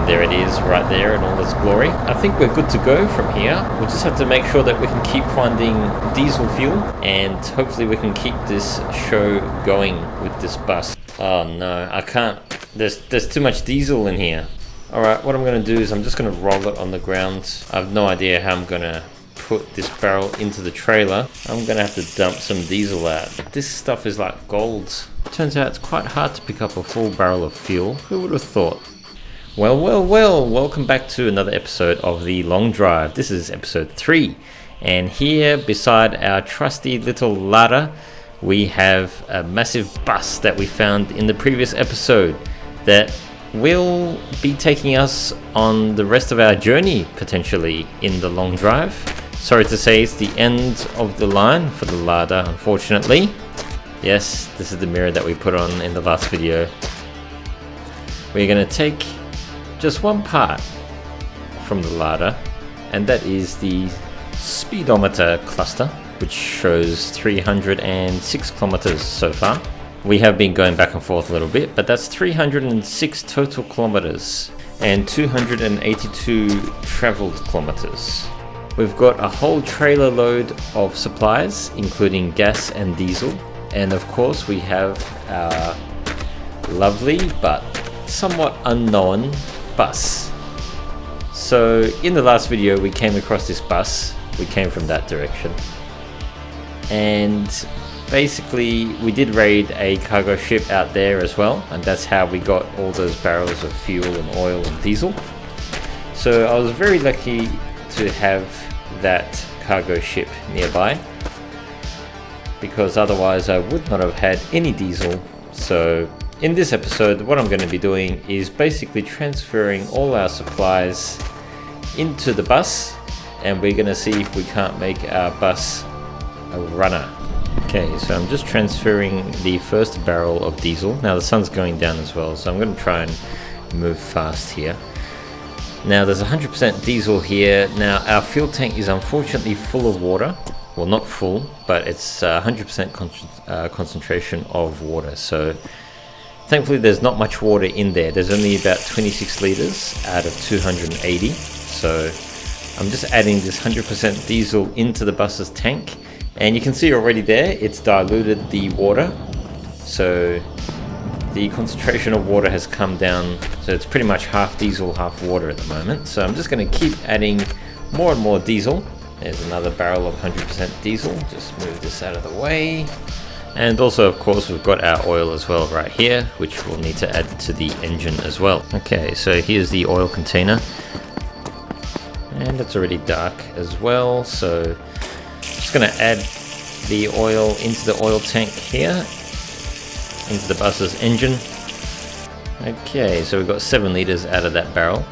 there it is right there in all its glory. I think we're good to go from here. We just have to make sure that we can keep finding diesel fuel, and hopefully we can keep this show going with this bus. Oh no, I can't. There's too much diesel in here. Alright, what I'm going to do is I'm just going to roll it on the ground. I have no idea how I'm going to put this barrel into the trailer. I'm going to have to dump some diesel out. This stuff is like gold. Turns out it's quite hard to pick up a full barrel of fuel. Who would have thought? Well, welcome back to another episode of The Long Drive. This is episode 3. And here beside our trusty little Lada, we have a massive bus that we found in the previous episode that will be taking us on the rest of our journey, potentially, in the long drive. Sorry to say it's the end of the line for the Lada, unfortunately. Yes, this is the mirror that we put on in the last video. We're going to take just one part from the Lada, and that is the speedometer cluster, which shows 306 kilometers so far. We have been going back and forth a little bit, but that's 306 total kilometers and 282 traveled kilometers. We've got a whole trailer load of supplies, including gas and diesel. And of course, we have our lovely but somewhat unknown bus. So in the last video, we came across this bus. We came from that direction. And basically, we did raid a cargo ship out there as well, and that's how we got all those barrels of fuel and oil and diesel. So I was very lucky to have that cargo ship nearby, because otherwise I would not have had any diesel. So in this episode, what I'm going to be doing is basically transferring all our supplies into the bus, and we're going to see if we can't make our bus a runner. Okay, so I'm just transferring the first barrel of diesel. Now the sun's going down as well, so I'm going to try and move fast here. Now there's 100% diesel here. Now our fuel tank is unfortunately full of water. Well, not full, but it's 100% concentration of water. So thankfully there's not much water in there. There's only about 26 liters out of 280. So I'm just adding this 100% diesel into the bus's tank. And you can see already there, it's diluted the water. So the concentration of water has come down. So it's pretty much half diesel, half water at the moment. So I'm just going to keep adding more and more diesel. There's another barrel of 100% diesel. Just move this out of the way. And also, of course, we've got our oil as well right here, which we'll need to add to the engine as well. Okay, so here's the oil container. And it's already dark as well. So just going to add the oil into the oil tank here, into the bus's engine. Okay, so we've got 7 liters out of that barrel.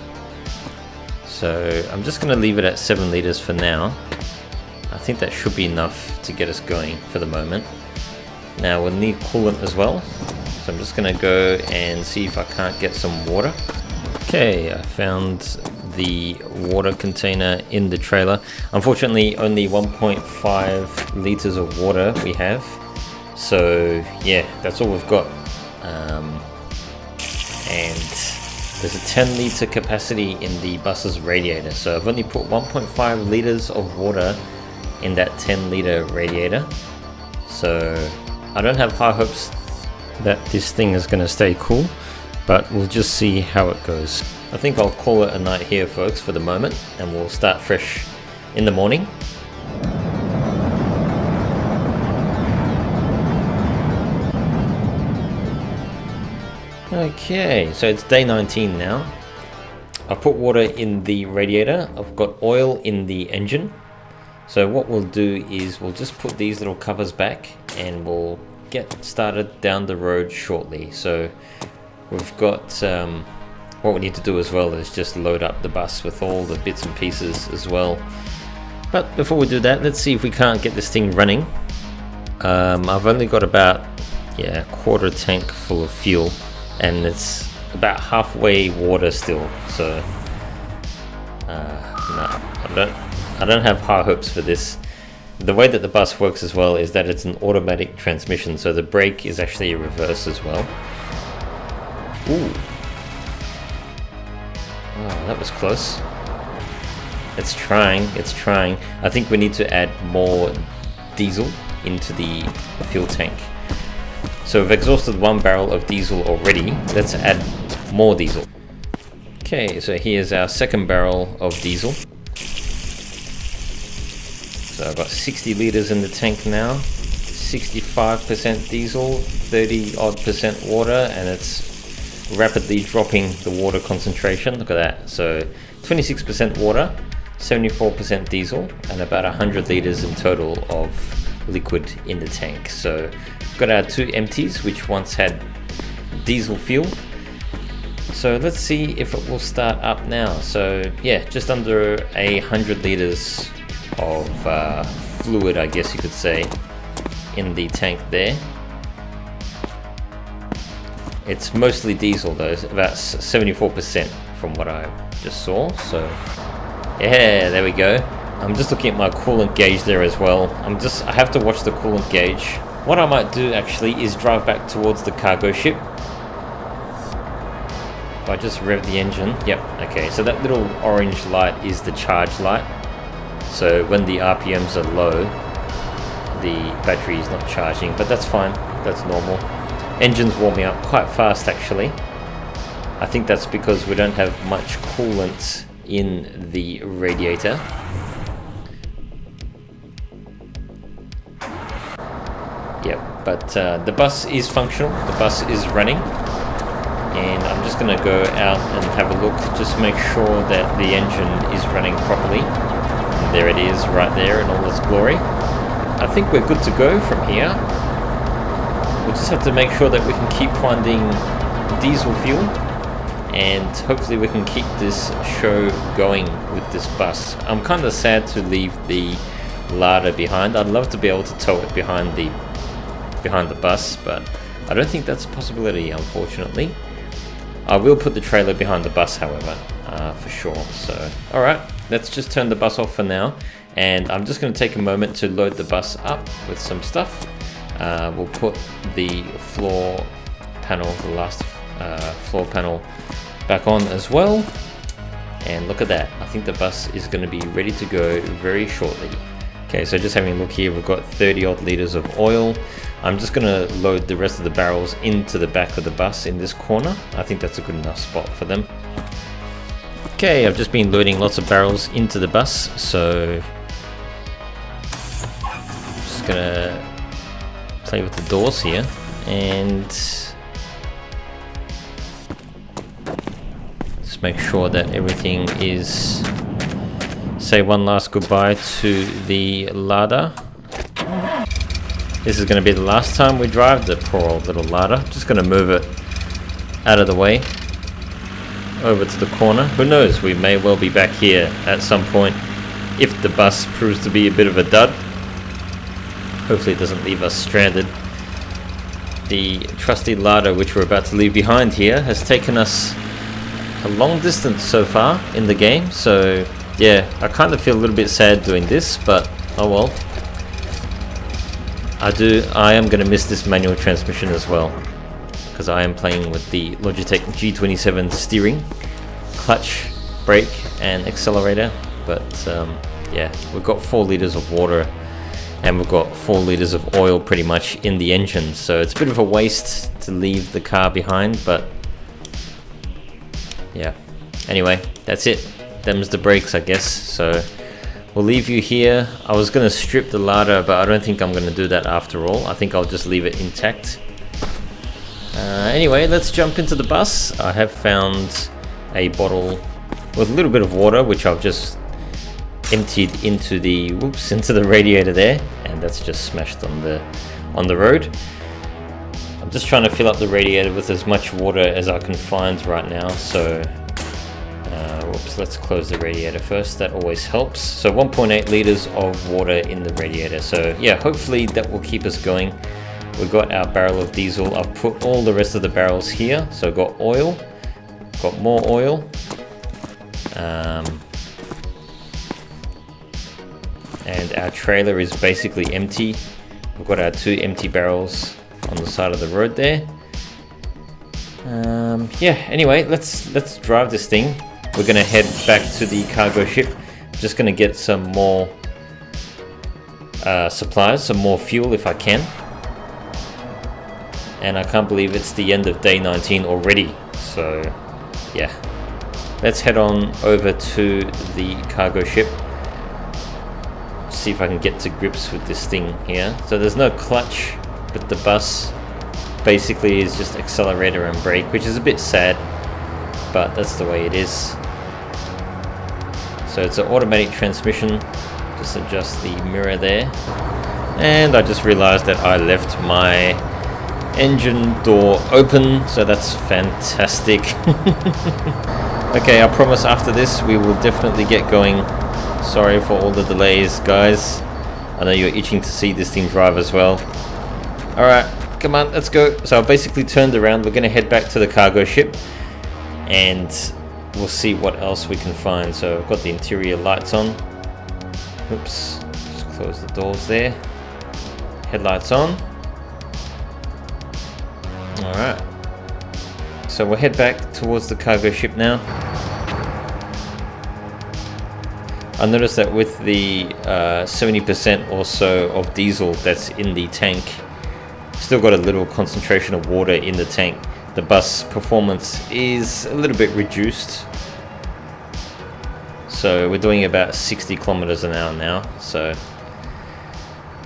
So I'm just going to leave it at 7 liters for now. I think that should be enough to get us going for the moment. Now we'll need coolant as well. So I'm just going to go and see if I can't get some water. Okay, I found the water container in the trailer. Unfortunately, only 1.5 liters of water we have. So yeah, that's all we've got. And there's a 10 liter capacity in the bus's radiator. So I've only put 1.5 liters of water in that 10 liter radiator. So I don't have high hopes that this thing is going to stay cool, but we'll just see how it goes. I think I'll call it a night here, folks, for the moment, and we'll start fresh in the morning. Okay, so it's day 19 now. I've put water in the radiator. I've got oil in the engine. So what we'll do is we'll just put these little covers back and we'll get started down the road shortly. So we've got what we need to do as well is just load up the bus with all the bits and pieces as well. But before we do that, let's see if we can't get this thing running. I've only got about a quarter tank full of fuel, and it's about halfway water still. So no, I don't have high hopes for this. The way that the bus works as well is that it's an automatic transmission, so the brake is actually a reverse as well. Ooh. Oh, that was close. It's trying, it's trying. I think we need to add more diesel into the fuel tank. So we've exhausted 1 barrel of diesel already. Let's add more diesel. Okay, so here's our 2nd barrel of diesel. So I've got 60 liters in the tank now. 65% diesel, 30% water, and it's rapidly dropping the water concentration. Look at that. So 26% water, 74% diesel, and about 100 liters in total of liquid in the tank. So we've got our 2 empties, which once had diesel fuel. So let's see if it will start up now. So yeah, just under 100 liters of fluid, I guess you could say, in the tank there. It's mostly diesel though, about 74% from what I just saw. So yeah, there we go. I'm just looking at my coolant gauge there as well. I have to watch the coolant gauge. What I might do actually is drive back towards the cargo ship. If I just rev the engine, yep, okay, so that little orange light is the charge light. So when the RPMs are low, the battery is not charging, but that's fine, that's normal. Engine's warming up quite fast actually. I think that's because we don't have much coolant in the radiator. Yep, but the bus is functional, the bus is running. And I'm just going to go out and have a look, just make sure that the engine is running properly. And there it is, right there in all its glory. I think we're good to go from here. We just have to make sure that we can keep finding diesel fuel, and hopefully we can keep this show going with this bus. I'm kind of sad to leave the larder behind. I'd love to be able to tow it behind the bus, but I don't think that's a possibility, unfortunately. I will put the trailer behind the bus, however, for sure. So, alright, let's just turn the bus off for now. And I'm just going to take a moment to load the bus up with some stuff. We'll put the floor panel, the last floor panel, back on as well. And look at that. I think the bus is going to be ready to go very shortly. Okay, so just having a look here, we've got 30 odd liters of oil. I'm just going to load the rest of the barrels into the back of the bus in this corner. I think that's a good enough spot for them. Okay, I've just been loading lots of barrels into the bus, so just going to play with the doors here and just make sure that everything is... Say one last goodbye to the larder. This is going to be the last time we drive the poor old little larder. Just going to move it out of the way over to the corner. Who knows, we may well be back here at some point if the bus proves to be a bit of a dud. Hopefully it doesn't leave us stranded. The trusty larder, which we're about to leave behind here, has taken us a long distance so far in the game, so yeah, I kind of feel a little bit sad doing this, but oh well. I am going to miss this manual transmission as well, because I am playing with the Logitech G27 steering, clutch, brake and accelerator. But yeah, we've got 4 liters of water and we've got 4 liters of oil pretty much in the engine, so it's a bit of a waste to leave the car behind, but yeah. Anyway, that's it. Them's the brakes, I guess. So we'll leave you here. I was going to strip the larder, but I don't think I'm going to do that after all. I think I'll just leave it intact. Anyway, let's jump into the bus. I have found a bottle with a little bit of water, which I've just emptied into the radiator there, and that's just smashed on the road. I'm just trying to fill up the radiator with as much water as I can find right now, so let's close the radiator first. That always helps. So 1.8 liters of water in the radiator, so yeah, hopefully that will keep us going. We've got our barrel of diesel. I've put all the rest of the barrels here, so I've got oil, got more oil, and our trailer is basically empty. We've got our 2 empty barrels on the side of the road there. Yeah, anyway, let's drive this thing. we're gonna head back to the cargo ship. Just gonna get some more supplies, some more fuel if I can. And I can't believe it's the end of day 19 already. So yeah, let's head on over to the cargo ship. See if I can get to grips with this thing here. So there's no clutch, but the bus basically is just accelerator and brake, which is a bit sad, but that's the way it is. So it's an automatic transmission. Just adjust the mirror there. And I just realized that I left my engine door open, so that's fantastic. Okay, I promise after this we will definitely get going. Sorry for all the delays, guys. I know you're itching to see this thing drive as well. Alright, come on, let's go. So I basically turned around. We're going to head back to the cargo ship and we'll see what else we can find. So I've got the interior lights on. Oops, just close the doors there. Headlights on. Alright, so we'll head back towards the cargo ship now. I noticed that with the 70% or so of diesel that's in the tank, still got a little concentration of water in the tank. The bus performance is a little bit reduced. So we're doing about 60 kilometers an hour now. So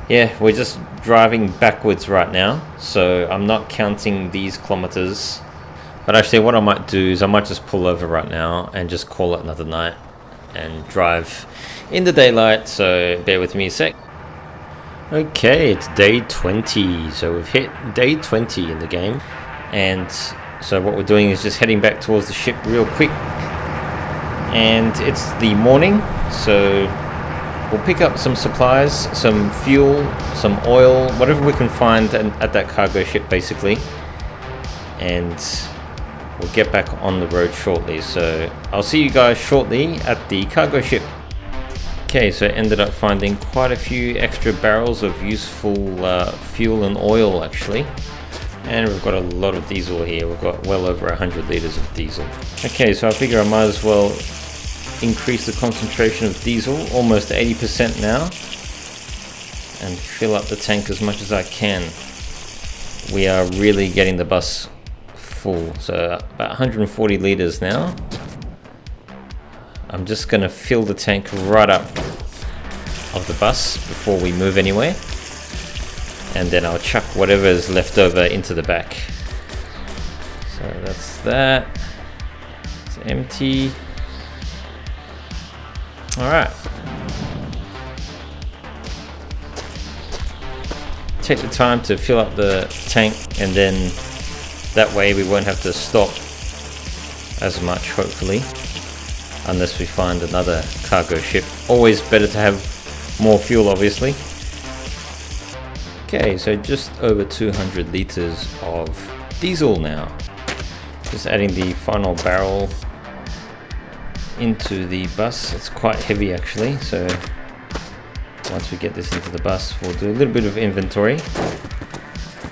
yeah, we're just driving backwards right now. So I'm not counting these kilometers. But actually what I might do is I might just pull over right now and just call it another night and drive in the daylight, so bear with me a sec. Okay, it's day 20, so we've hit day 20 in the game, and so what we're doing is just heading back towards the ship real quick. And it's the morning, so we'll pick up some supplies, some fuel, some oil, whatever we can find at that cargo ship basically, and we'll get back on the road shortly. So I'll see you guys shortly at the cargo ship. Okay, so I ended up finding quite a few extra barrels of useful fuel and oil actually. And we've got a lot of diesel here. We've got well over 100 liters of diesel. Okay, so I figure I might as well increase the concentration of diesel, almost 80% now, and fill up the tank as much as I can. We are really getting the bus full, so about 140 liters now. I'm just going to fill the tank right up of the bus before we move anywhere, and then I'll chuck whatever is left over into the back. So that's that. It's empty. Alright. Take the time to fill up the tank, and then that way we won't have to stop as much, hopefully, unless we find another cargo ship. Always better to have more fuel, obviously. Okay, so just over 200 liters of diesel now. Just adding the final barrel into the bus. It's quite heavy actually, so once we get this into the bus, we'll do a little bit of inventory.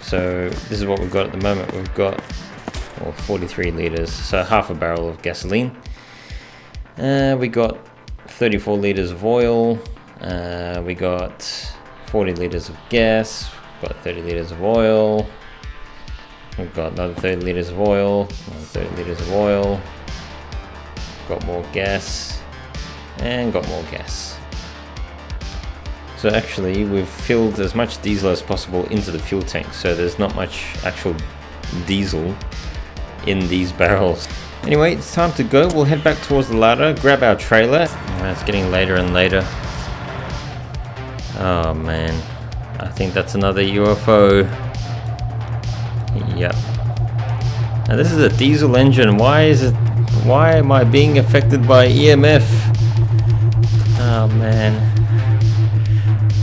So this is what we've got at the moment. We've got 43 liters, so half a barrel of gasoline. We got 34 liters of oil. We got 40 liters of gas. We've got 30 liters of oil. We've got another 30 liters of oil. Another 30 liters of oil. Got more gas. And got more gas. So actually we've filled as much diesel as possible into the fuel tank, so there's not much actual diesel in these barrels. Anyway, it's time to go. We'll head back towards the ladder, grab our trailer. It's getting later and later. Oh man, I think that's another UFO. Yep. Now this is a diesel engine. Why am I being affected by EMF? Oh man,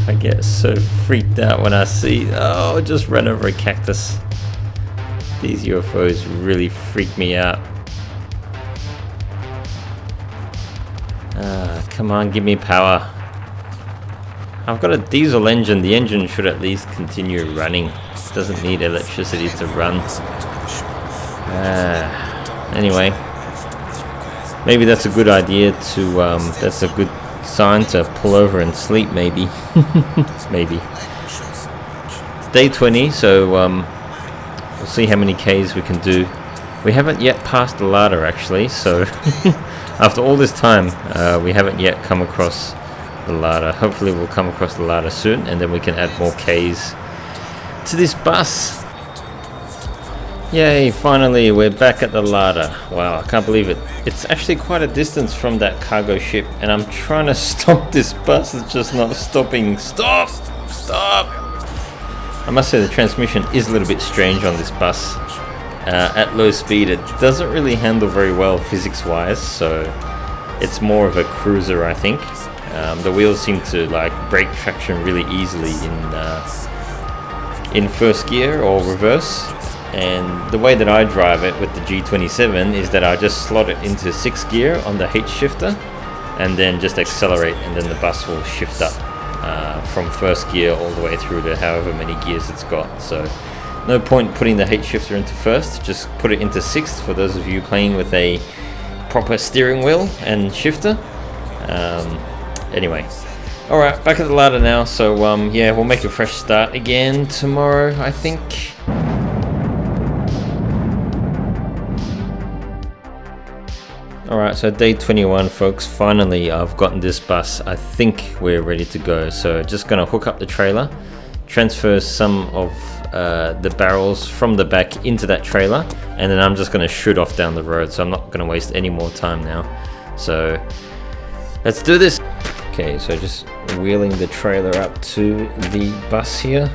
I get so freaked out when I see, oh, just ran over a cactus. These UFOs really freak me out. Come on, give me power. I've got a diesel engine. The engine should at least continue running. It doesn't need electricity to run. Anyway, maybe that's a good idea to, that's a good sign to pull over and sleep, maybe. Maybe. It's day 20, so we'll see how many Ks we can do. We haven't yet passed the ladder, actually, so after all this time, we haven't yet come across the ladder. Hopefully we'll come across the ladder soon, and then we can add more Ks to this bus. Yay, finally we're back at the larder. Wow, I can't believe it. It's actually quite a distance from that cargo ship, and I'm trying to stop this bus. It's just not stopping. Stop! Stop! I must say the transmission is a little bit strange on this bus. At low speed it doesn't really handle very well physics wise, so it's more of a cruiser, I think. The wheels seem to like break traction really easily in first gear or reverse. And the way that I drive it with the G27 is that I just slot it into 6th gear on the H shifter and then just accelerate, and then the bus will shift up from 1st gear all the way through to however many gears it's got. So no point putting the H shifter into 1st, just put it into 6th for those of you playing with a proper steering wheel and shifter. Anyway, alright, back at the ladder now. So yeah, we'll make a fresh start again tomorrow, I think. Alright, so day 21 folks, finally I've gotten this bus. I think we're ready to go. So just gonna hook up the trailer, transfer some of the barrels from the back into that trailer, and then I'm just gonna shoot off down the road, so I'm not gonna waste any more time now. So let's do this. Okay, so just wheeling the trailer up to the bus here.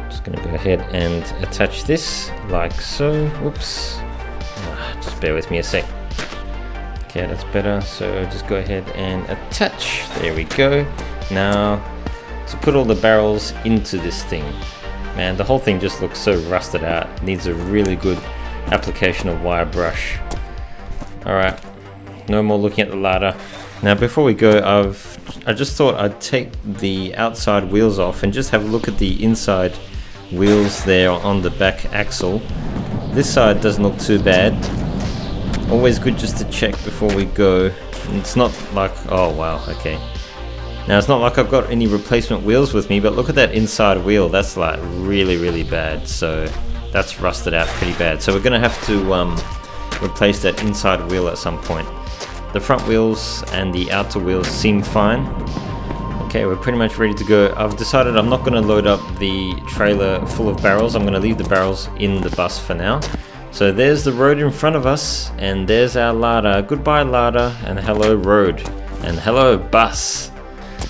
Just gonna go ahead and attach this like so. Whoops. Just bear with me a sec. Okay, that's better. So just go ahead and attach. There we go. Now to put all the barrels into this thing. Man, the whole thing just looks so rusted out. Needs a really good application of wire brush. Alright, no more looking at the ladder. Now before we go, I just thought I'd take the outside wheels off and just have a look at the inside wheels there on the back axle. This side doesn't look too bad. Always good just to check before we go. It's not like, oh wow, okay. Now it's not like I've got any replacement wheels with me, but look at that inside wheel. That's like really bad. So that's rusted out pretty bad. So we're gonna have to replace that inside wheel at some point. The front wheels and the outer wheels seem fine. Okay, we're pretty much ready to go. I've decided I'm not going to load up the trailer full of barrels. I'm going to leave the barrels in the bus for now. So there's the road in front of us, and there's our larder. Goodbye larder, and hello road, and hello bus.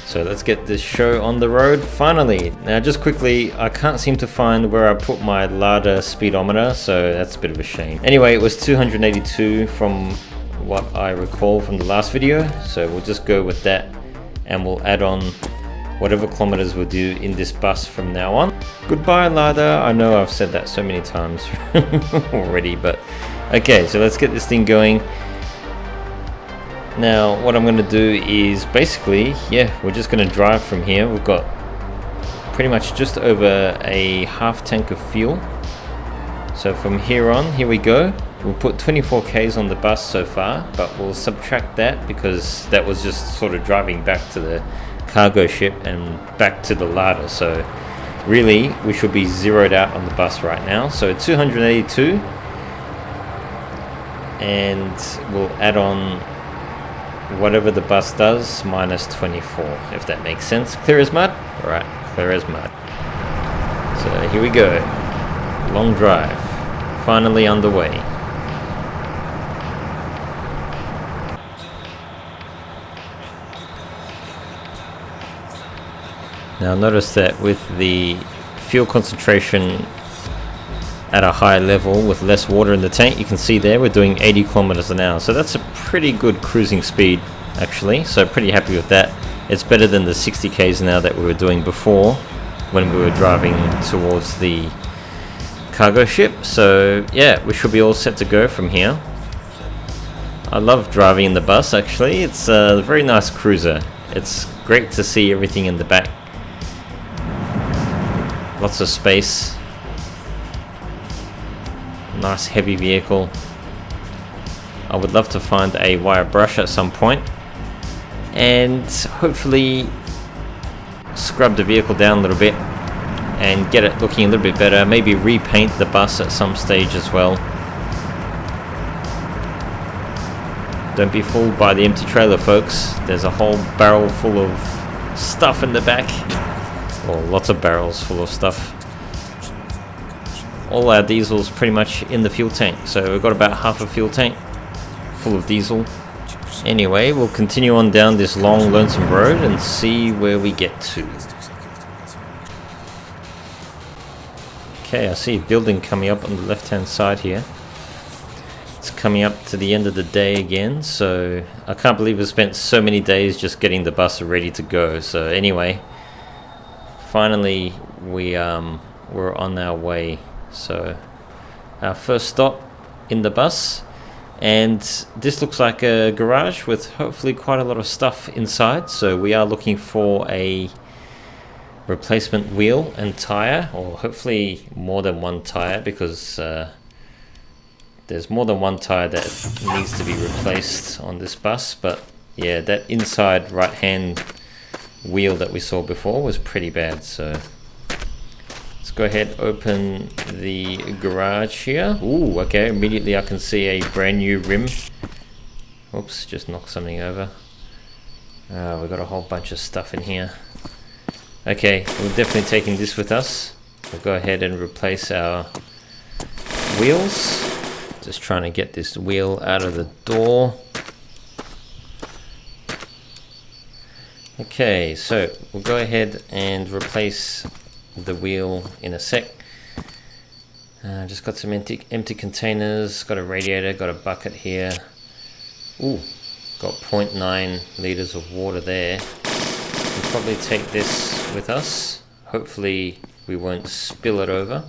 So let's get this show on the road finally. Now just quickly, I can't seem to find where I put my larder speedometer, so that's a bit of a shame. Anyway, it was 282 from what I recall from the last video, so we'll just go with that, and we'll add on whatever kilometers we'll do in this bus from now on. Goodbye ladder. I know I've said that so many times already, but okay, so let's get this thing going. Now what I'm going to do is basically, yeah, we're just going to drive from here. We've got pretty much just over a half tank of fuel, so from here on, here we go. We'll put 24 Ks on the bus so far, but we'll subtract that because that was just sort of driving back to the cargo ship and back to the larder. So really, we should be zeroed out on the bus right now. So 282, and we'll add on whatever the bus does minus 24, if that makes sense. Clear as mud? Alright, clear as mud. So here we go. Long drive. Finally underway. Now notice that with the fuel concentration at a high level with less water in the tank, you can see there we're doing 80 kilometers an hour. So that's a pretty good cruising speed actually, so pretty happy with that. It's better than the 60 k's an hour that we were doing before when we were driving towards the cargo ship. So yeah, we should be all set to go from here. I love driving in the bus actually. It's a very nice cruiser. It's great to see everything in the back. Lots of space. Nice heavy vehicle. I would love to find a wire brush at some point and hopefully scrub the vehicle down a little bit and get it looking a little bit better. Maybe repaint the bus at some stage as well. Don't be fooled by the empty trailer, folks. There's a whole barrel full of stuff in the back. Or lots of barrels full of stuff. All our diesel's pretty much in the fuel tank. So we've got about half a fuel tank full of diesel. Anyway, we'll continue on down this long lonesome road and see where we get to. Okay, I see a building coming up on the left hand side here. It's coming up to the end of the day again, so I can't believe we spent so many days just getting the bus ready to go. So anyway, finally we're on our way. So our first stop in the bus, and this looks like a garage with hopefully quite a lot of stuff inside. So we are looking for a replacement wheel and tire, or hopefully more than one tire, because there's more than one tire that needs to be replaced on this bus. But yeah, that inside right hand wheel that we saw before was pretty bad. So let's go ahead, open the garage here. Ooh, okay, immediately I can see a brand new rim. Oops, just knocked something over. We've got a whole bunch of stuff in here. Okay, we're definitely taking this with us. We'll go ahead and replace our wheels. Just trying to get this wheel out of the door. Okay, so we'll go ahead and replace the wheel in a sec. Just got some empty containers, got a radiator, got a bucket here. Ooh, got 0.9 liters of water there. We'll probably take this with us. Hopefully we won't spill it over.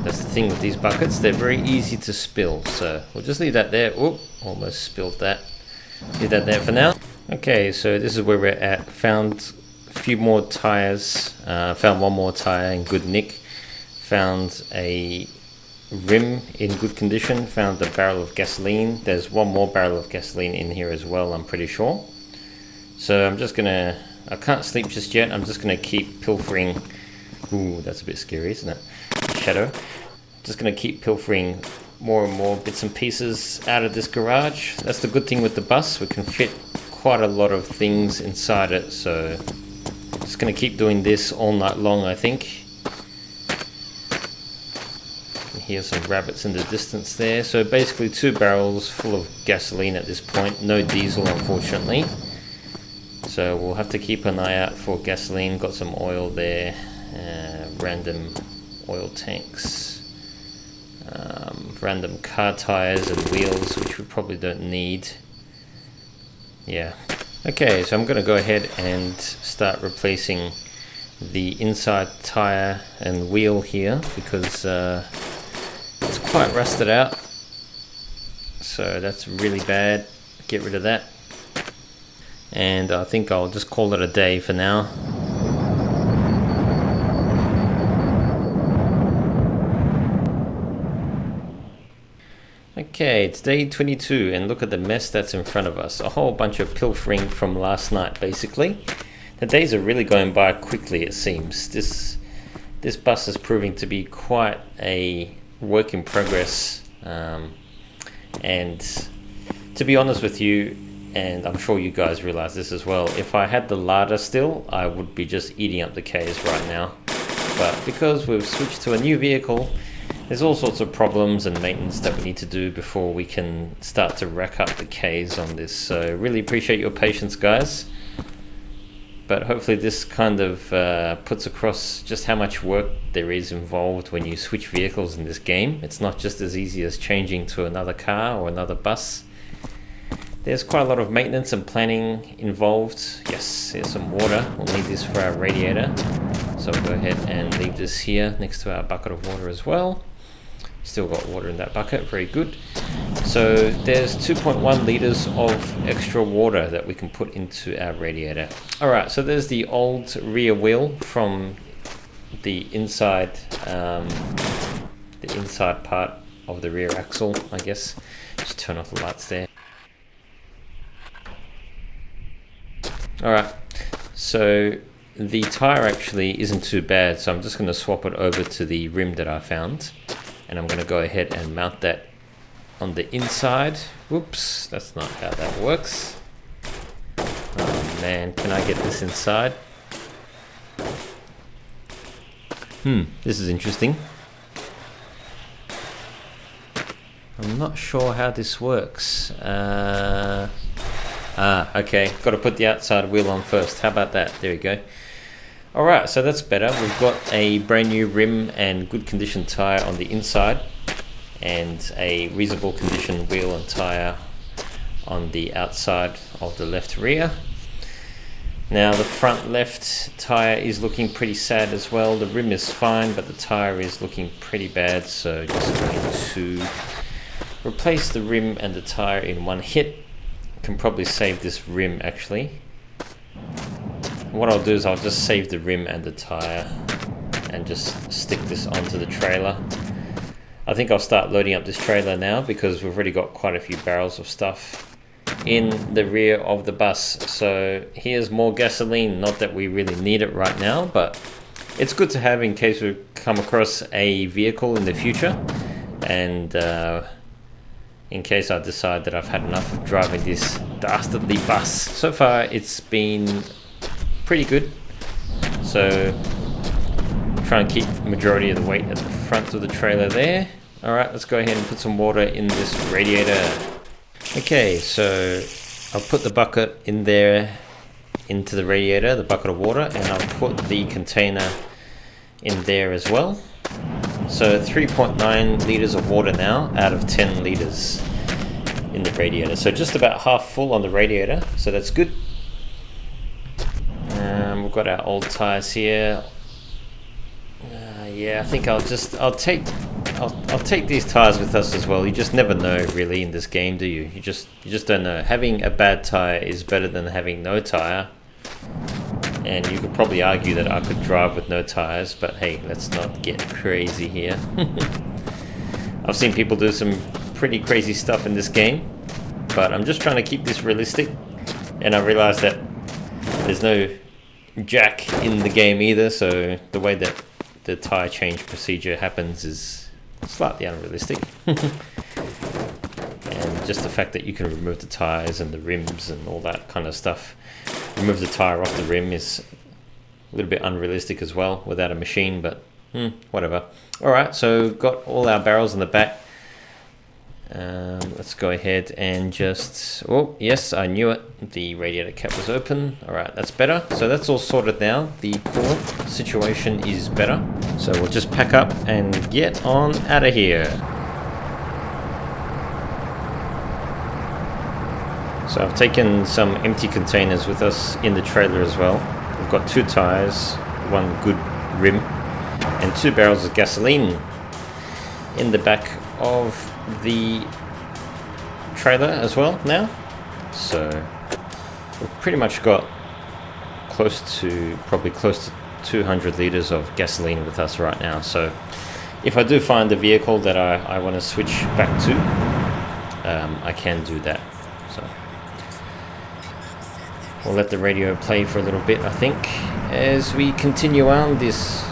That's the thing with these buckets, they're very easy to spill, so we'll just leave that there. Oop, almost spilled that. Leave that there for now. Okay, so this is where we're at. Found a few more tires, found one more tire in good nick, found a rim in good condition, found a barrel of gasoline. There's one more barrel of gasoline in here as well, I'm pretty sure. So I'm just gonna, I can't sleep just yet, I'm just gonna keep pilfering. Ooh, that's a bit scary, isn't it? Shadow. Just gonna keep pilfering more and more bits and pieces out of this garage. That's the good thing with the bus, we can fit quite a lot of things inside it, so just gonna keep doing this all night long, I think. You can hear some rabbits in the distance there. So basically 2 barrels full of gasoline at this point, no diesel unfortunately. So we'll have to keep an eye out for gasoline. Got some oil there, random oil tanks, random car tires and wheels, which we probably don't need. Yeah. Okay, so I'm going to go ahead and start replacing the inside tire and wheel here, because it's quite rusted out. So that's really bad. Get rid of that. And I think I'll just call it a day for now. Okay, it's day 22 and look at the mess that's in front of us. A whole bunch of pilfering from last night, basically. The days are really going by quickly, it seems. This bus is proving to be quite a work in progress. And to be honest with you, and I'm sure you guys realize this as well, if I had the larder still, I would be just eating up the Ks right now. But because we've switched to a new vehicle, there's all sorts of problems and maintenance that we need to do before we can start to rack up the Ks on this. So really appreciate your patience, guys. But hopefully this kind of puts across just how much work there is involved when you switch vehicles in this game. It's not just as easy as changing to another car or another bus. There's quite a lot of maintenance and planning involved. Yes, here's some water. We'll need this for our radiator. So we'll go ahead and leave this here next to our bucket of water as well. Still got water in that bucket, very good. So there's 2.1 liters of extra water that we can put into our radiator. Alright, so there's the old rear wheel from the inside part of the rear axle, I guess. Just turn off the lights there. Alright, so the tire actually isn't too bad, so I'm just going to swap it over to the rim that I found, and I'm going to go ahead and mount that on the inside. Whoops, that's not how that works. Oh man, can I get this inside? This is interesting. I'm not sure how this works. Okay, got to put the outside wheel on first. How about that? There we go. Alright, so that's better. We've got a brand new rim and good condition tire on the inside, and a reasonable condition wheel and tire on the outside of the left rear. Now the front left tire is looking pretty sad as well. The rim is fine, but the tire is looking pretty bad, so just going to replace the rim and the tire in one hit. Can probably save this rim actually. What I'll do is I'll just save the rim and the tire and just stick this onto the trailer. I think I'll start loading up this trailer now because we've already got quite a few barrels of stuff in the rear of the bus. So here's more gasoline. Not that we really need it right now, but it's good to have in case we come across a vehicle in the future, and in case I decide that I've had enough of driving this dastardly bus. So far it's been pretty good, so try and keep the majority of the weight at the front of the trailer there. Alright, let's go ahead and put some water in this radiator. Okay, so I'll put the bucket in there into the radiator, the bucket of water, and I'll put the container in there as well. So 3.9 litres of water now out of 10 litres in the radiator. So just about half full on the radiator, so that's good. We've got our old tyres here. Yeah, I think I'll take these tyres with us as well. You just never know really in this game, do you? You just don't know. Having a bad tyre is better than having no tyre. And you could probably argue that I could drive with no tyres, but hey, let's not get crazy here. I've seen people do some pretty crazy stuff in this game, but I'm just trying to keep this realistic. And I realize that there's no jack in the game either, so the way that the tyre change procedure happens is slightly unrealistic. And just the fact that you can remove the tyres and the rims and all that kind of stuff, remove the tyre off the rim, is a little bit unrealistic as well without a machine, but whatever. Alright, so got all our barrels in the back. Let's go ahead and just, oh yes, I knew it, the radiator cap was open. Alright, that's better. So that's all sorted now. The coolant situation is better. So we'll just pack up and get on out of here. So I've taken some empty containers with us in the trailer as well. We've got 2 tyres, 1 good rim, and 2 barrels of gasoline in the back of the trailer as well now. So we've pretty much got probably close to 200 litres of gasoline with us right now. So if I do find a vehicle that I want to switch back to, I can do that. So we'll let the radio play for a little bit, I think, as we continue on this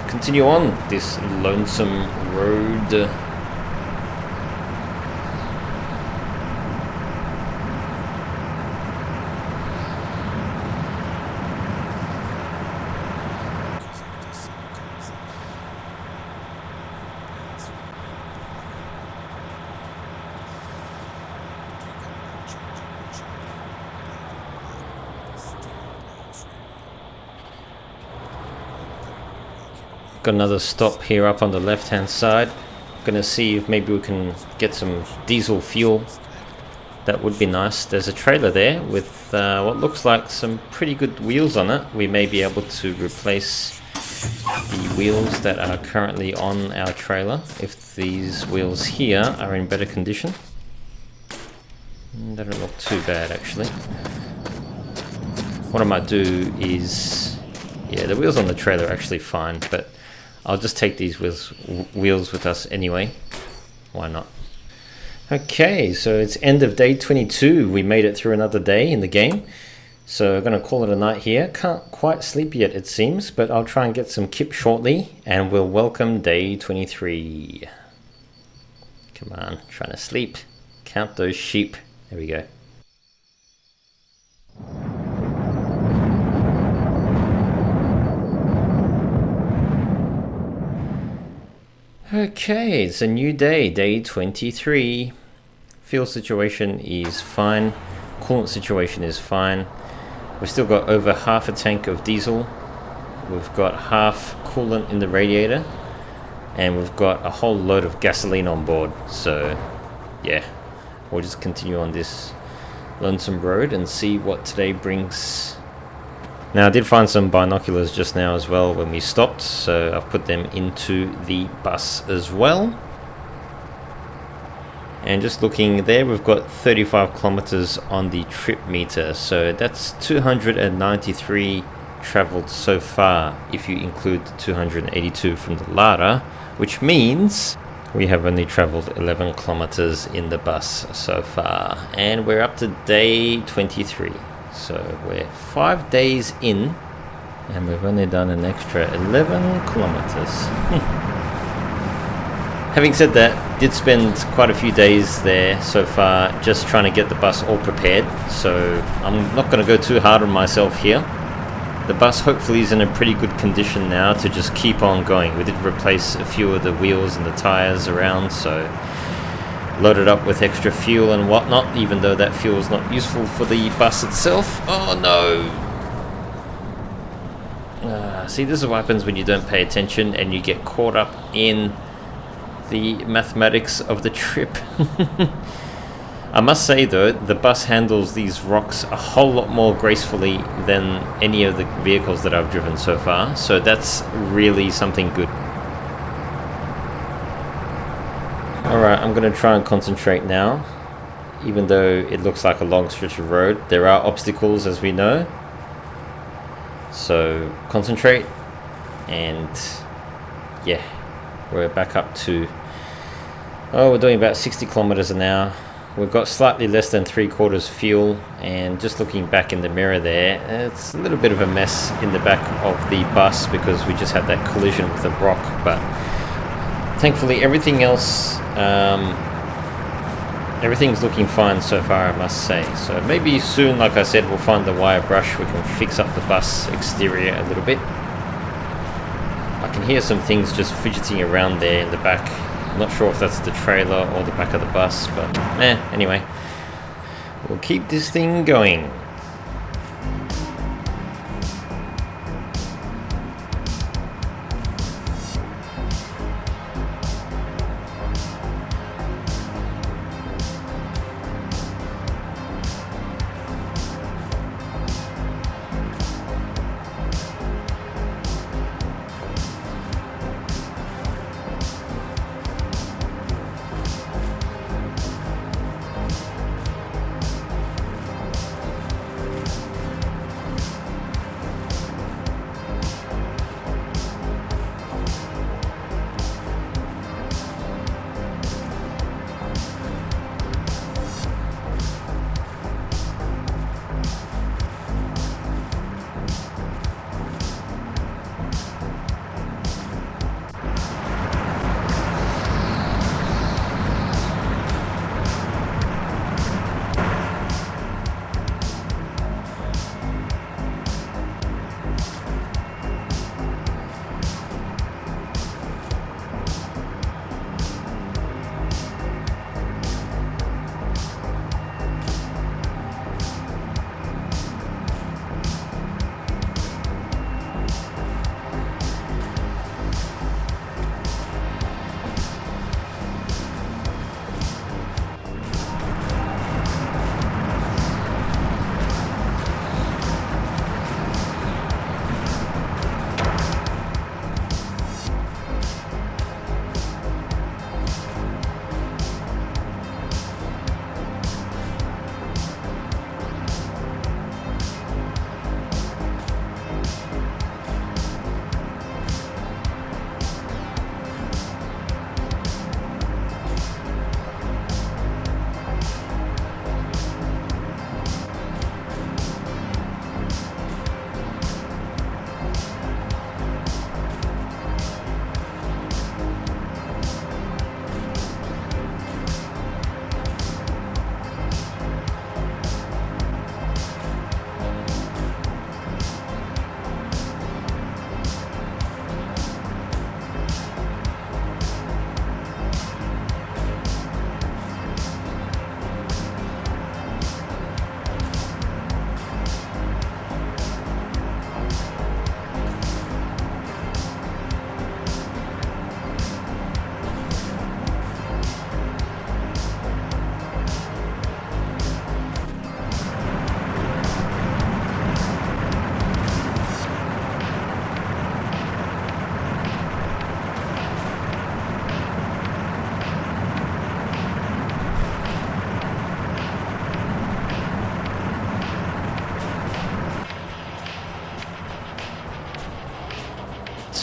lonesome road. Got another stop here up on the left hand side. Gonna see if maybe we can get some diesel fuel. That would be nice. There's a trailer there with what looks like some pretty good wheels on it. We may be able to replace the wheels that are currently on our trailer if these wheels here are in better condition. They don't look too bad actually. What I might do is, yeah, the wheels on the trailer are actually fine, but I'll just take these wheels with us anyway. Why not? Okay, so it's end of day 22. We made it through another day in the game. So I'm going to call it a night here. Can't quite sleep yet, it seems, but I'll try and get some kip shortly, and we'll welcome day 23. Come on, trying to sleep. Count those sheep. There we go. Okay, it's a new day, day 23. Fuel situation is fine. Coolant situation is fine. We've still got over half a tank of diesel. We've got half coolant in the radiator. And we've got a whole load of gasoline on board. So, yeah, we'll just continue on this lonesome road and see what today brings. Now, I did find some binoculars just now as well when we stopped, so I've put them into the bus as well. And just looking there, we've got 35 kilometers on the trip meter, so that's 293 traveled so far if you include the 282 from the Lara, which means we have only traveled 11 kilometers in the bus so far, and we're up to day 23. So we're 5 days in, and we've only done an extra 11 kilometers. Having said that, did spend quite a few days there so far just trying to get the bus all prepared, so I'm not going to go too hard on myself here. The bus hopefully is in a pretty good condition now to just keep on going. We did replace a few of the wheels and the tires around, so loaded up with extra fuel and whatnot, even though that fuel is not useful for the bus itself. Oh no! See, this is what happens when you don't pay attention and you get caught up in the mathematics of the trip. I must say though, the bus handles these rocks a whole lot more gracefully than any of the vehicles that I've driven so far, so that's really something good. Alright, I'm going to try and concentrate now. Even though it looks like a long stretch of road, there are obstacles as we know. So concentrate, and yeah, we're back up to, we're doing about 60 kilometers an hour. We've got slightly less than 3/4 fuel, and just looking back in the mirror there, it's a little bit of a mess in the back of the bus because we just had that collision with a rock, but thankfully everything else, everything's looking fine so far, I must say. So maybe soon, like I said, we'll find the wire brush, we can fix up the bus exterior a little bit. I can hear some things just fidgeting around there in the back. I'm not sure if that's the trailer or the back of the bus, but anyway, we'll keep this thing going.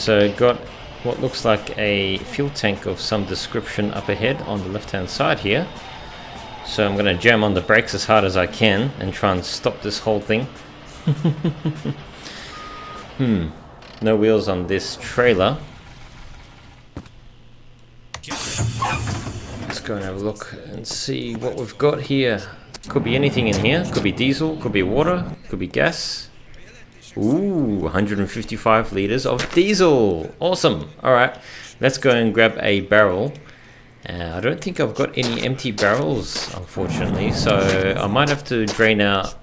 so got what looks like a fuel tank of some description up ahead on the left hand side here. So I'm going to jam on the brakes as hard as I can and try and stop this whole thing. No wheels on this trailer. Let's go and have a look and see what we've got here. Could be anything in here. Could be diesel, could be water, could be gas. Ooh, 155 liters of diesel. Awesome. Alright, let's go and grab a barrel. I don't think I've got any empty barrels, unfortunately, so I might have to drain out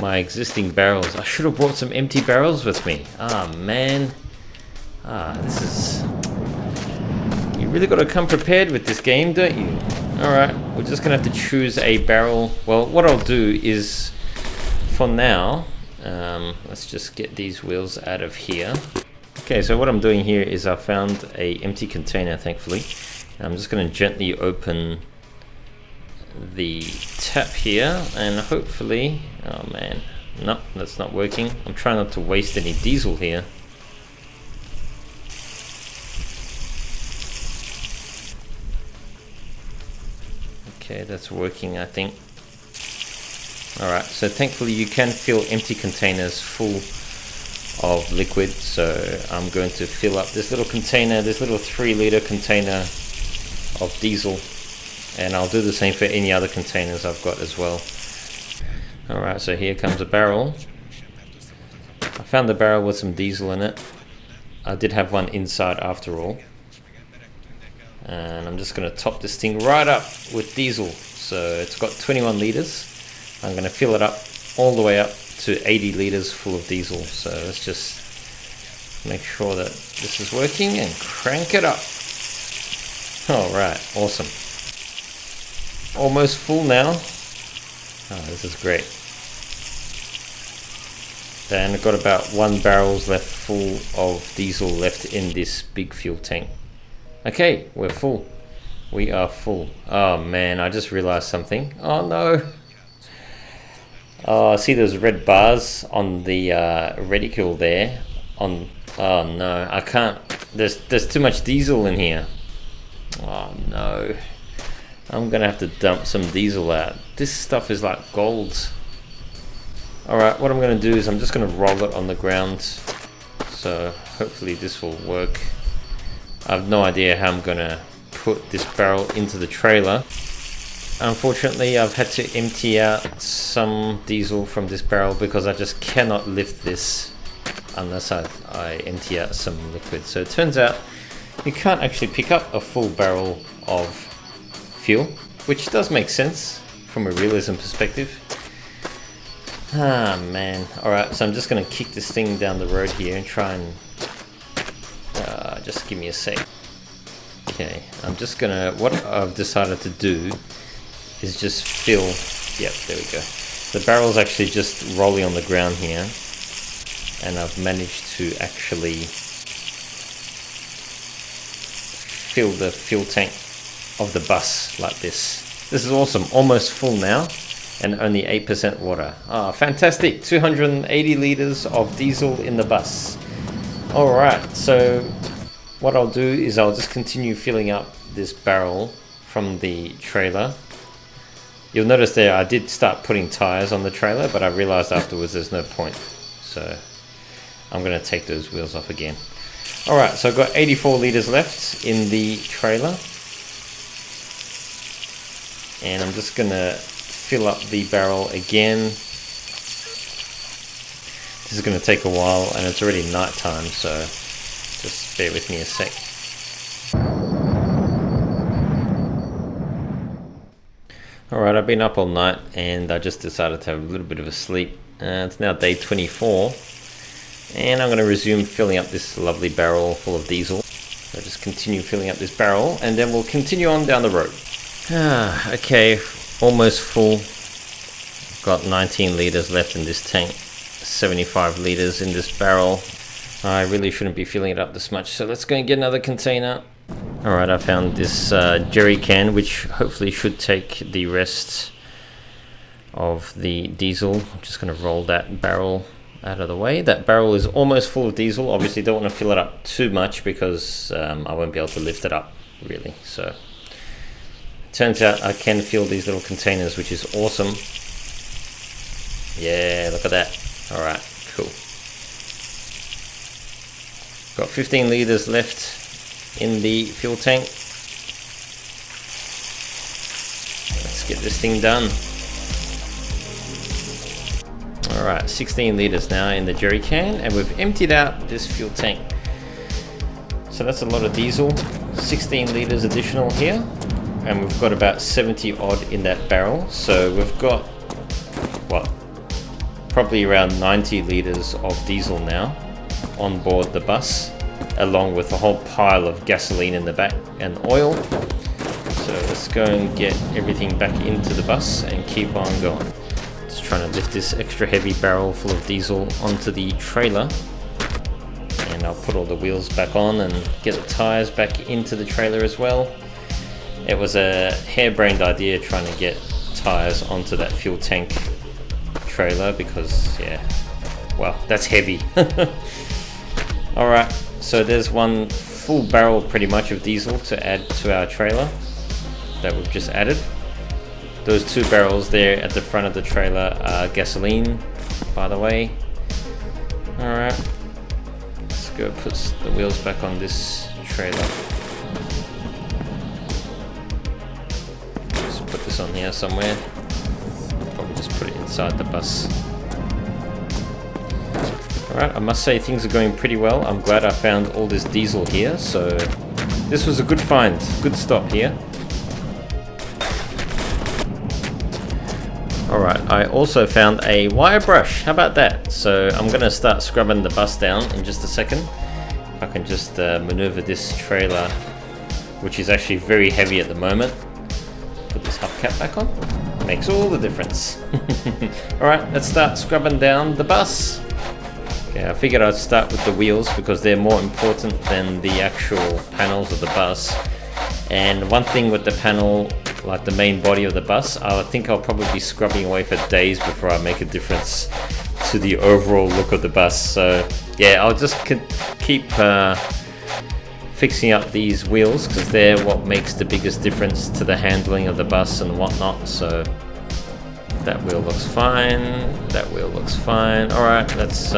my existing barrels. I should have brought some empty barrels with me. Ah, man. This is... You really got to come prepared with this game, don't you? Alright, we're just going to have to choose a barrel. Well, what I'll do is, for now... let's just get these wheels out of here. Okay, so what I'm doing here is I found a empty container, thankfully. I'm just going to gently open the tap here and hopefully... Oh man, no, that's not working. I'm trying not to waste any diesel here. Okay, that's working, I think. Alright, so thankfully you can fill empty containers full of liquid, so I'm going to fill up this little container, this little 3-liter container of diesel, and I'll do the same for any other containers I've got as well. Alright, so here comes a barrel. I found the barrel with some diesel in it. I did have one inside after all. And I'm just going to top this thing right up with diesel. So it's got 21 liters. I'm going to fill it up all the way up to 80 liters full of diesel. So let's just make sure that this is working and crank it up. Alright, awesome. Almost full now. Oh, this is great. Then I've got about 1 barrel left full of diesel left in this big fuel tank. Okay, we're full. We are full. Oh man, I just realized something. Oh no. Oh, see those red bars on the reticle there? Oh no, I can't. There's too much diesel in here. Oh no. I'm gonna have to dump some diesel out. This stuff is like gold. Alright, what I'm gonna do is I'm just gonna roll it on the ground. So hopefully this will work. I have no idea how I'm gonna put this barrel into the trailer. Unfortunately, I've had to empty out some diesel from this barrel because I just cannot lift this unless I empty out some liquid. So it turns out you can't actually pick up a full barrel of fuel, which does make sense from a realism perspective. Ah man. Alright, so I'm just gonna kick this thing down the road here and try and just give me a sec. Okay, I'm just gonna, what I've decided to do is just fill, yep, there we go. The barrel's actually just rolling on the ground here, and I've managed to actually fill the fuel tank of the bus like this. This is awesome, almost full now, and only 8% water. Ah, fantastic, 280 liters of diesel in the bus. Alright, so what I'll do is I'll just continue filling up this barrel from the trailer. You'll notice there I did start putting tires on the trailer, but I realized afterwards there's no point. So I'm going to take those wheels off again. Alright, so I've got 84 liters left in the trailer. And I'm just going to fill up the barrel again. This is going to take a while and it's already night time, so just bear with me a sec. Alright, I've been up all night and I just decided to have a little bit of a sleep. It's now day 24 and I'm going to resume filling up this lovely barrel full of diesel. So just continue filling up this barrel and then we'll continue on down the road. Okay, almost full. Got 19 liters left in this tank, 75 liters in this barrel. I really shouldn't be filling it up this much, so let's go and get another container. Alright, I found this jerry can, which hopefully should take the rest of the diesel. I'm just going to roll that barrel out of the way. That barrel is almost full of diesel. Obviously don't want to fill it up too much because I won't be able to lift it up really. So turns out I can fill these little containers, which is awesome. Yeah, look at that. Alright, cool. Got 15 litres left in the fuel tank. Let's get this thing done. Alright, 16 litres now in the jerry can, and we've emptied out this fuel tank. So that's a lot of diesel. 16 litres additional here, and we've got about 70 odd in that barrel. So we've got, what, probably around 90 litres of diesel now on board the bus, along with a whole pile of gasoline in the back and oil. So let's go and get everything back into the bus and keep on going. Just trying to lift this extra heavy barrel full of diesel onto the trailer, and I'll put all the wheels back on and get the tires back into the trailer as well. It was a harebrained idea trying to get tires onto that fuel tank trailer because, yeah, well, that's heavy. Alright, so there's one full barrel pretty much of diesel to add to our trailer that we've just added. Those 2 barrels there at the front of the trailer are gasoline, by the way. Alright, let's go put the wheels back on this trailer. Just put this on here somewhere. Probably just put it inside the bus. Alright, I must say things are going pretty well. I'm glad I found all this diesel here, so this was a good find, good stop here. Alright, I also found a wire brush, how about that? So I'm going to start scrubbing the bus down in just a second. If I can just maneuver this trailer, which is actually very heavy at the moment. Put this hubcap back on. Makes all the difference. Alright, let's start scrubbing down the bus. Okay, I figured I'd start with the wheels because they're more important than the actual panels of the bus. And one thing with the panel, like the main body of the bus, I think I'll probably be scrubbing away for days before I make a difference to the overall look of the bus. So yeah, I'll just keep fixing up these wheels because they're what makes the biggest difference to the handling of the bus and whatnot. So that wheel looks fine, that wheel looks fine. Alright, let's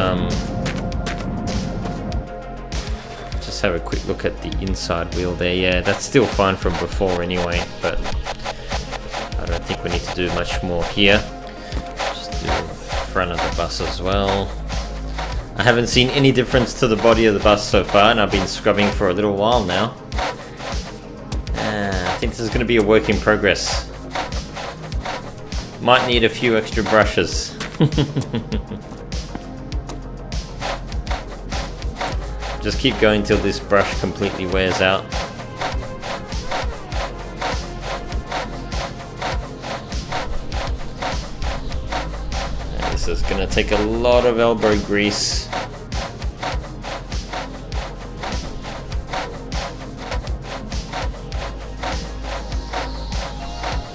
just have a quick look at the inside wheel there. Yeah, that's still fine from before anyway, but I don't think we need to do much more here. Just do the front of the bus as well. I haven't seen any difference to the body of the bus so far, and I've been scrubbing for a little while now. I think this is going to be a work in progress. Might need a few extra brushes. Just keep going till this brush completely wears out. And this is going to take a lot of elbow grease.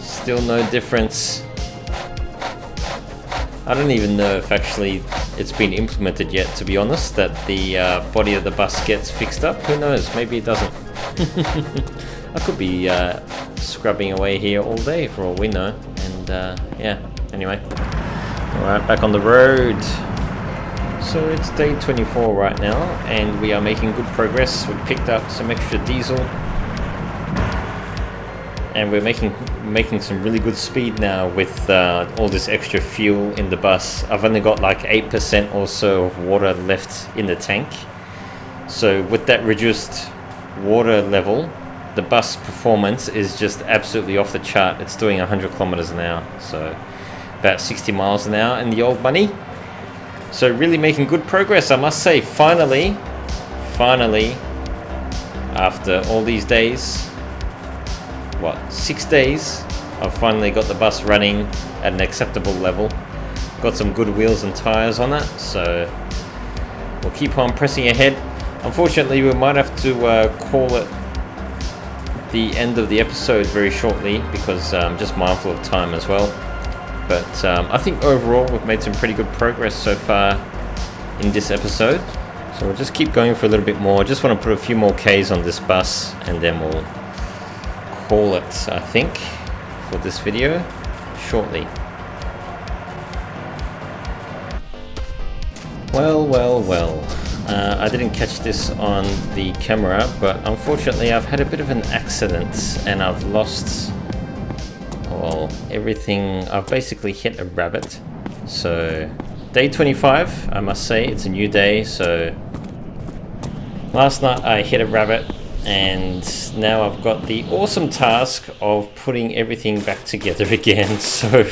Still no difference. I don't even know if actually it's been implemented yet, to be honest, that the body of the bus gets fixed up. Who knows, maybe it doesn't. I could be scrubbing away here all day for all we know. And yeah, anyway. Alright, back on the road. So it's day 24 right now, and we are making good progress. We've picked up some extra diesel, and we're making some really good speed now with all this extra fuel in the bus. I've only got like 8% or so of water left in the tank. So with that reduced water level, the bus performance is just absolutely off the chart. It's doing 100 kilometers an hour, so about 60 miles an hour in the old money. So really making good progress, I must say. Finally, after all these days, 6 days, I've finally got the bus running at an acceptable level. Got some good wheels and tires on it, so we'll keep on pressing ahead. Unfortunately, we might have to call it the end of the episode very shortly because I'm just mindful of time as well. But I think overall we've made some pretty good progress so far in this episode. So we'll just keep going for a little bit more. Just want to put a few more Ks on this bus and then we'll call it, I think, for this video shortly. Well. I didn't catch this on the camera, but unfortunately I've had a bit of an accident and I've lost, well, everything. I've basically hit a rabbit. So day 25, I must say, it's a new day. So last night I hit a rabbit and now I've got the awesome task of putting everything back together again. So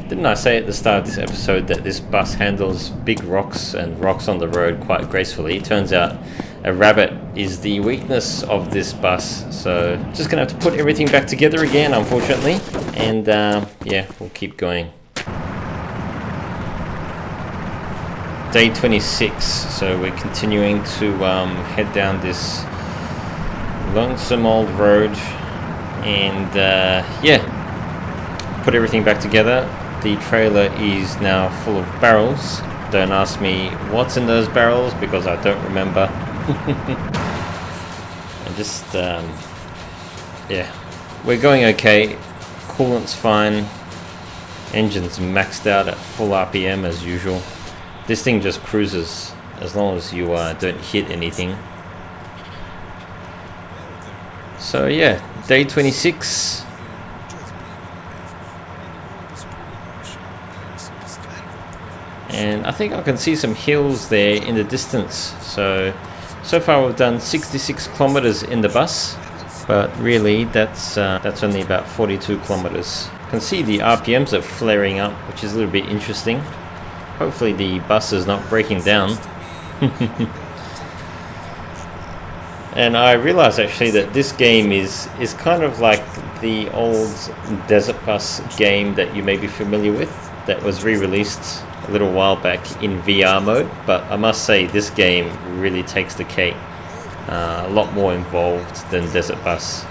didn't I say at the start of this episode that this bus handles big rocks and rocks on the road quite gracefully? It turns out a rabbit is the weakness of this bus. So just gonna have to put everything back together again, unfortunately. And yeah, we'll keep going. Day 26, so we're continuing to head down this lonesome old road and yeah, put everything back together. The trailer is now full of barrels. Don't ask me what's in those barrels because I don't remember. And just yeah, we're going okay. Coolant's fine. Engine's maxed out at full RPM as usual. This thing just cruises as long as you don't hit anything. So yeah, day 26. And I think I can see some hills there in the distance. So far we've done 66 kilometers in the bus, but really that's only about 42 kilometers. You can see the RPMs are flaring up, which is a little bit interesting. Hopefully the bus is not breaking down. And I realized actually that this game is kind of like the old Desert Bus game that you may be familiar with, that was re-released a little while back in VR mode. But I must say this game really takes the cake. A lot more involved than Desert Bus.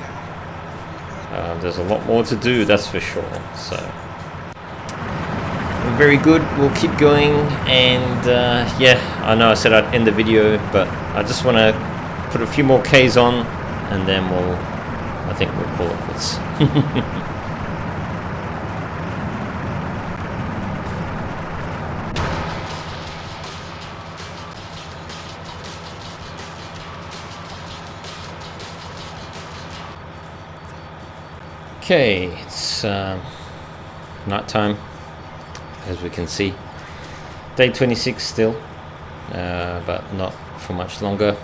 There's a lot more to do, that's for sure. So very good, we'll keep going. And yeah, I know I said I'd end the video, but I just want to put a few more Ks on and then I think we'll call it quits. Okay, it's night time, as we can see. Day 26 still, but not for much longer.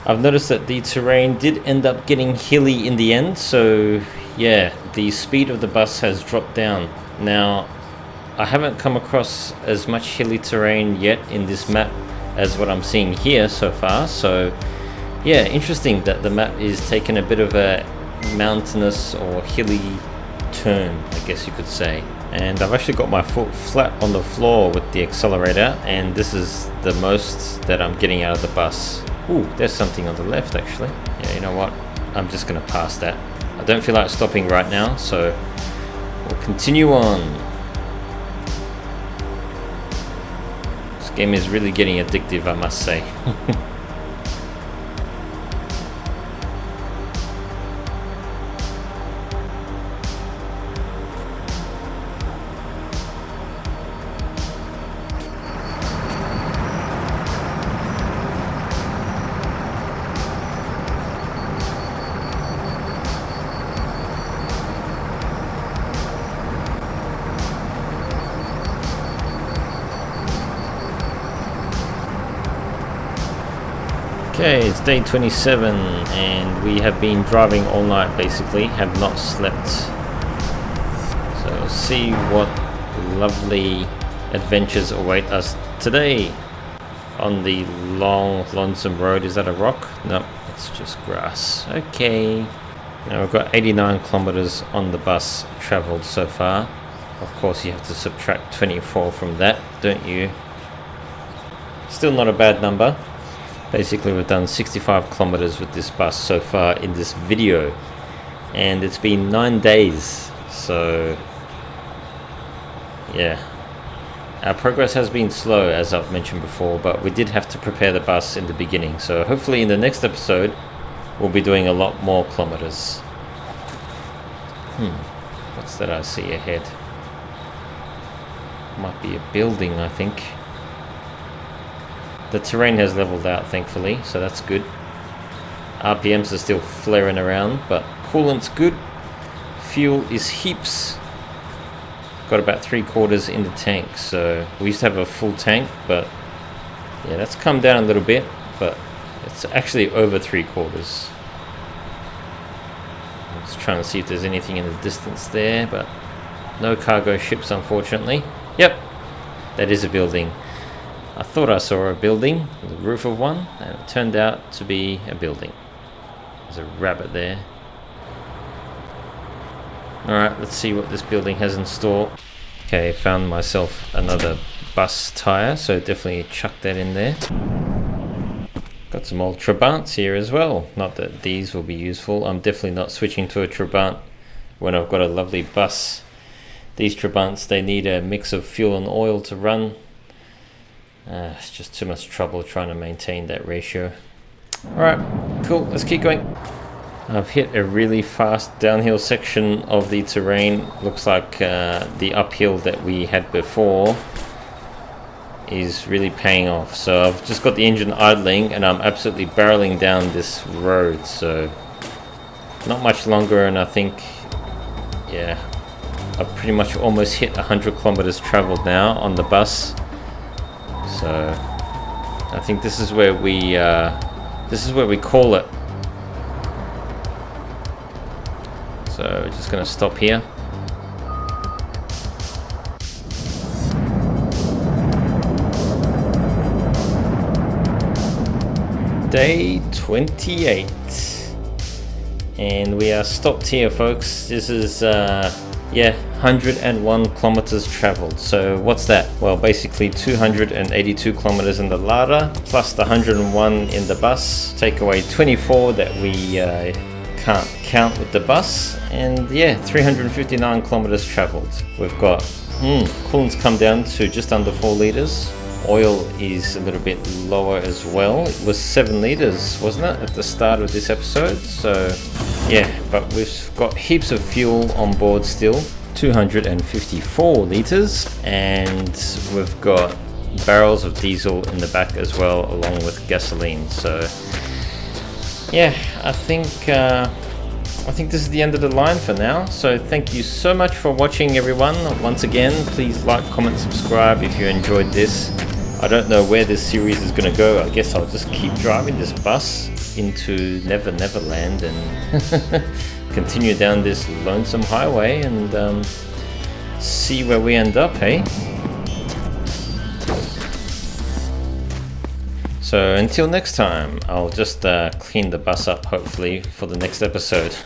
I've noticed that the terrain did end up getting hilly in the end, so yeah, the speed of the bus has dropped down. Now, I haven't come across as much hilly terrain yet in this map as what I'm seeing here so far, so yeah, interesting that the map is taking a bit of a mountainous or hilly turn, I guess you could say. And I've actually got my foot flat on the floor with the accelerator, and this is the most that I'm getting out of the bus. Ooh, there's something on the left actually. Yeah, you know what? I'm just gonna pass that. I don't feel like stopping right now, so we'll continue on. This game is really getting addictive, I must say. Okay, it's day 27 and we have been driving all night basically, have not slept. So see what lovely adventures await us today on the long lonesome road. Is that a rock? Nope, it's just grass. Okay. Now we've got 89 kilometers on the bus traveled so far. Of course you have to subtract 24 from that, don't you? Still not a bad number. Basically we've done 65 kilometers with this bus so far in this video, and it's been 9 days, so yeah, Our progress has been slow, as I've mentioned before, but we did have to prepare the bus in the beginning. So hopefully in the next episode, we'll be doing a lot more kilometers. What's that I see ahead? Might be a building, I think. The terrain has leveled out, thankfully, so that's good. RPMs are still flaring around, but coolant's good. Fuel is heaps. Got about 3/4 in the tank, so we used to have a full tank, but yeah, that's come down a little bit, but it's actually over 3/4. I'm just trying to see if there's anything in the distance there, but no cargo ships, unfortunately. Yep, that is a building. I thought I saw a building, the roof of one, and it turned out to be a building. There's a rabbit there. Alright, let's see what this building has in store. Okay, found myself another bus tyre, so definitely chuck that in there. Got some old Trabants here as well. Not that these will be useful. I'm definitely not switching to a Trabant when I've got a lovely bus. These Trabants, they need a mix of fuel and oil to run. It's just too much trouble trying to maintain that ratio. Alright, cool, let's keep going. I've hit a really fast downhill section of the terrain. Looks like the uphill that we had before is really paying off. So I've just got the engine idling and I'm absolutely barreling down this road. So not much longer, and I think, yeah, I've pretty much almost hit 100 kilometers traveled now on the bus. So I think this is where we call it. So we're just going to stop here. Day 28. And we are stopped here, folks. This is 101 kilometers traveled. So what's that? Well, basically 282 kilometers in the Lada plus the 101 in the bus. Take away 24 that we can't count with the bus, and yeah, 359 kilometers traveled. We've got coolant's come down to just under 4 liters. Oil is a little bit lower as well. It was 7 liters, wasn't it, at the start of this episode? So yeah, but we've got heaps of fuel on board still, 254 liters, and we've got barrels of diesel in the back as well, along with gasoline. So yeah, I think this is the end of the line for now. So thank you so much for watching, everyone. Once again, please like, comment, subscribe if you enjoyed this. I don't know where this series is going to go. I guess I'll just keep driving this bus into Never Never Land and continue down this lonesome highway and see where we end up, hey? So until next time, I'll just clean the bus up hopefully for the next episode.